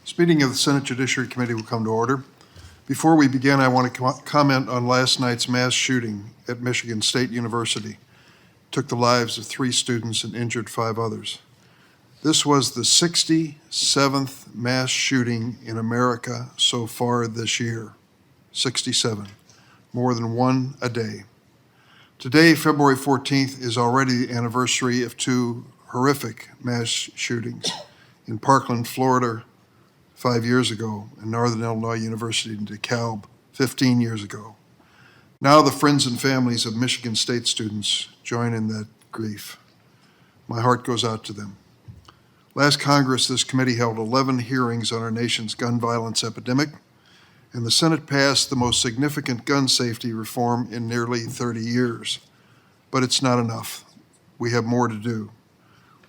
This meeting of the Senate Judiciary Committee will come to order. Before we begin, I want to comment on last night's mass shooting at Michigan State University. It took the lives of 3 students and injured 5 others. This was the 67th mass shooting in America so far this year. 67, more than one a day. Today, February 14th, is already the anniversary of 2 horrific mass shootings in Parkland, Florida, 5 years ago, and Northern Illinois University in DeKalb 15 years ago. Now the friends and families of Michigan State students join in that grief. My heart goes out to them. Last Congress, this committee held 11 hearings on our nation's gun violence epidemic, and the Senate passed the most significant gun safety reform in nearly 30 years. But it's not enough. We have more to do.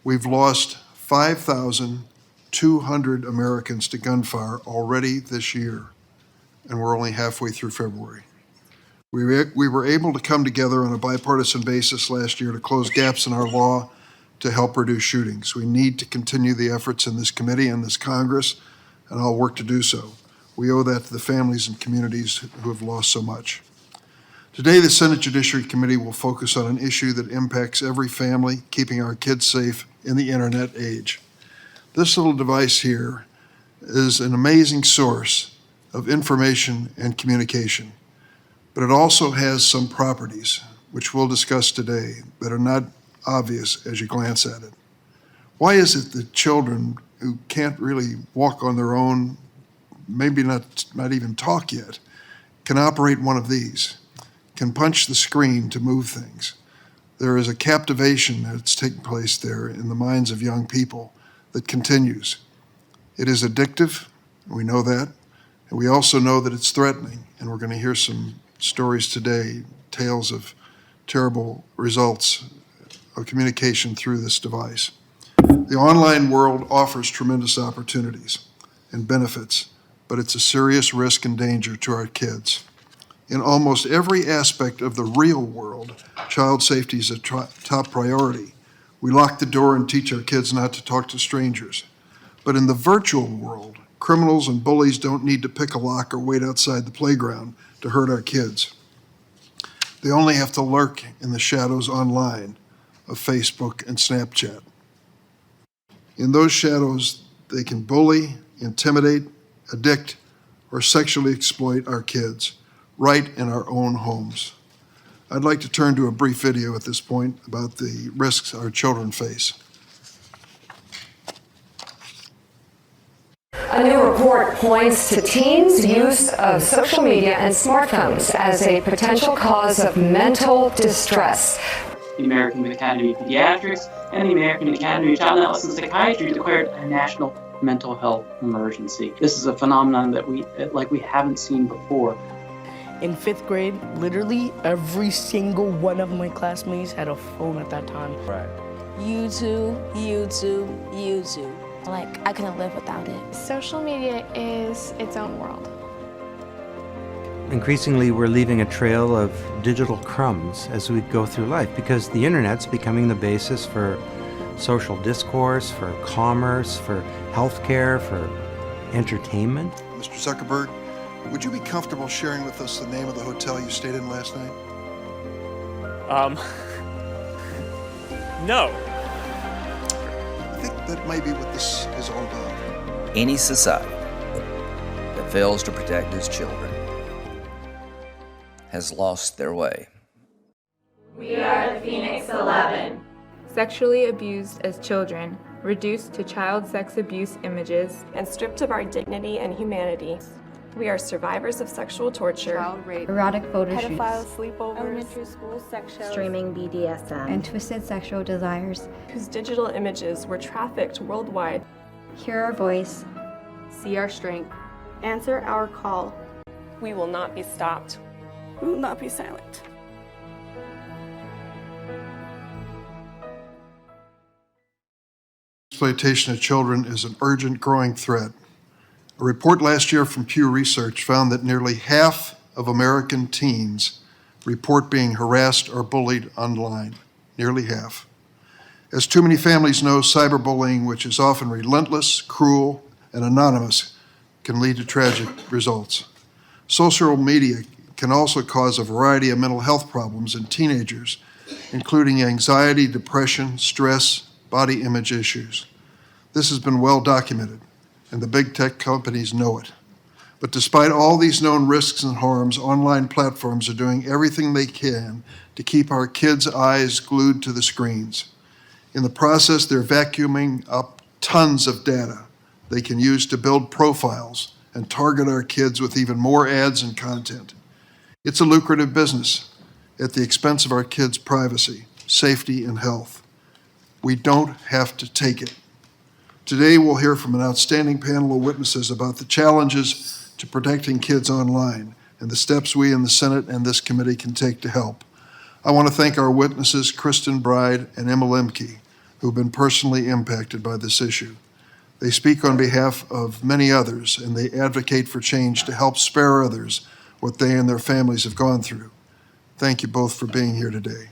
We've lost 5,200 Americans to gunfire already this year, and we're only halfway through February. We were able to come together on a bipartisan basis last year to close gaps in our law to help reduce shootings. We need to continue the efforts in this committee and this Congress, and I'll work to do so. We owe that to the families and communities who have lost so much. Today, the Senate Judiciary Committee will focus on an issue that impacts every family, keeping our kids safe in the internet age. This little device here is an amazing source of information and communication, but it also has some properties, which we'll discuss today, that are not obvious as you glance at it. Why is it that children who can't really walk on their own, maybe not even talk yet, can operate one of these, can punch the screen to move things? There is a captivation that's taking place there in the minds of young people that continues. It is addictive, we know that, and we also know that it's threatening, and we're going to hear some stories today, tales of terrible results of communication through this device. The online world offers tremendous opportunities and benefits, but it's a serious risk and danger to our kids. In almost every aspect of the real world, child safety is a top priority. We lock the door and teach our kids not to talk to strangers. But in the virtual world, criminals and bullies don't need to pick a lock or wait outside the playground to hurt our kids. They only have to lurk in the shadows online of Facebook and Snapchat. In those shadows, they can bully, intimidate, addict, or sexually exploit our kids right in our own homes. I'd like to turn to a brief video at this point about the risks our children face. A new report points to teens' use of social media and smartphones as a potential cause of mental distress. The American Academy of Pediatrics and the American Academy of Child and Adolescent Psychiatry declared a national mental health emergency. This is a phenomenon that we haven't seen before. In 5th grade, literally every single one of my classmates had a phone at that time. Right. YouTube. Like, I couldn't live without it. Social media is its own world. Increasingly, we're leaving a trail of digital crumbs as we go through life because the internet's becoming the basis for social discourse, for commerce, for healthcare, for entertainment. Mr. Zuckerberg, would you be comfortable sharing with us the name of the hotel you stayed in last night? No. I think that may be what this is all about. Any society that fails to protect its children has lost their way. We are the Phoenix 11. Sexually abused as children, reduced to child sex abuse images, and stripped of our dignity and humanity. We are survivors of sexual torture, child rape, erotic photo pedophile shoots, sleepovers, elementary school sex shows, streaming BDSM, and twisted sexual desires, whose digital images were trafficked worldwide. Hear our voice, see our strength, answer our call. We will not be stopped. We will not be silent. Exploitation of children is an urgent growing threat. A report last year from Pew Research found that nearly half of American teens report being harassed or bullied online. Nearly half. As too many families know, cyberbullying, which is often relentless, cruel, and anonymous can lead to tragic results. Social media can also cause a variety of mental health problems in teenagers, including anxiety, depression, stress, body image issues. This has been well documented, and the big tech companies know it. But despite all these known risks and harms, online platforms are doing everything they can to keep our kids' eyes glued to the screens. In the process, they're vacuuming up tons of data they can use to build profiles and target our kids with even more ads and content. It's a lucrative business at the expense of our kids' privacy, safety, and health. We don't have to take it. Today, we'll hear from an outstanding panel of witnesses about the challenges to protecting kids online and the steps we in the Senate and this committee can take to help. I want to thank our witnesses, Kristen Bride and Emma Lemke, who've been personally impacted by this issue. They speak on behalf of many others, and they advocate for change to help spare others what they and their families have gone through. Thank you both for being here today.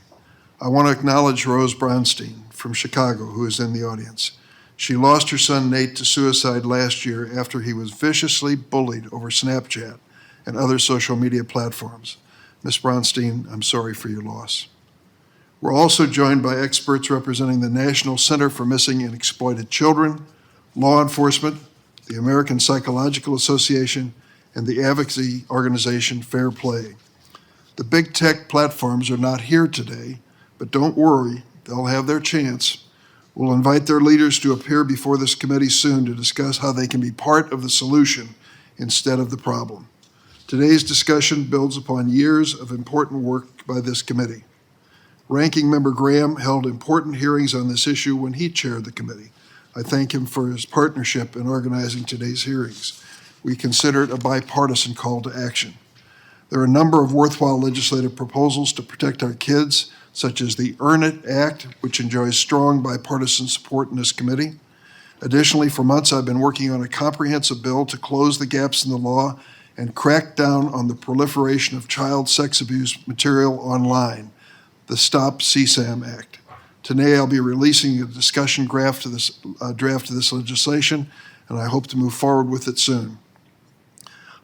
I want to acknowledge Rose Bronstein from Chicago, who is in the audience. She lost her son Nate to suicide last year after he was viciously bullied over Snapchat and other social media platforms. Ms. Bronstein, I'm sorry for your loss. We're also joined by experts representing the National Center for Missing and Exploited Children, law enforcement, the American Psychological Association, and the advocacy organization Fair Play. The big tech platforms are not here today, but don't worry, they'll have their chance. We'll invite their leaders to appear before this committee soon to discuss how they can be part of the solution instead of the problem. Today's discussion builds upon years of important work by this committee. Ranking Member Graham held important hearings on this issue when he chaired the committee. I thank him for his partnership in organizing today's hearings. We consider it a bipartisan call to action. There are a number of worthwhile legislative proposals to protect our kids, such as the Earn It Act, which enjoys strong bipartisan support in this committee. Additionally, for months I've been working on a comprehensive bill to close the gaps in the law and crack down on the proliferation of child sex abuse material online, the Stop CSAM Act. Today I'll be releasing a discussion draft of this legislation, and I hope to move forward with it soon.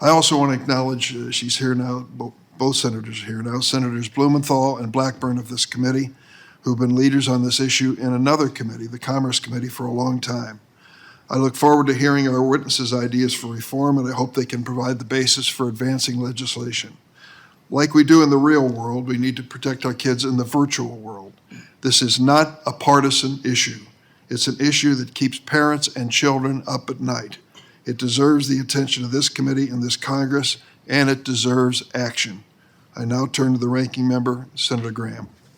I also want to acknowledge, she's here now, both senators are here now, Senators Blumenthal and Blackburn of this committee, who've been leaders on this issue in another committee, the Commerce Committee, for a long time. I look forward to hearing our witnesses' ideas for reform, and I hope they can provide the basis for advancing legislation. Like we do in the real world, we need to protect our kids in the virtual world. This is not a partisan issue. It's an issue that keeps parents and children up at night. It deserves the attention of this committee and this Congress, and it deserves action. I now turn to the ranking member, Senator Graham.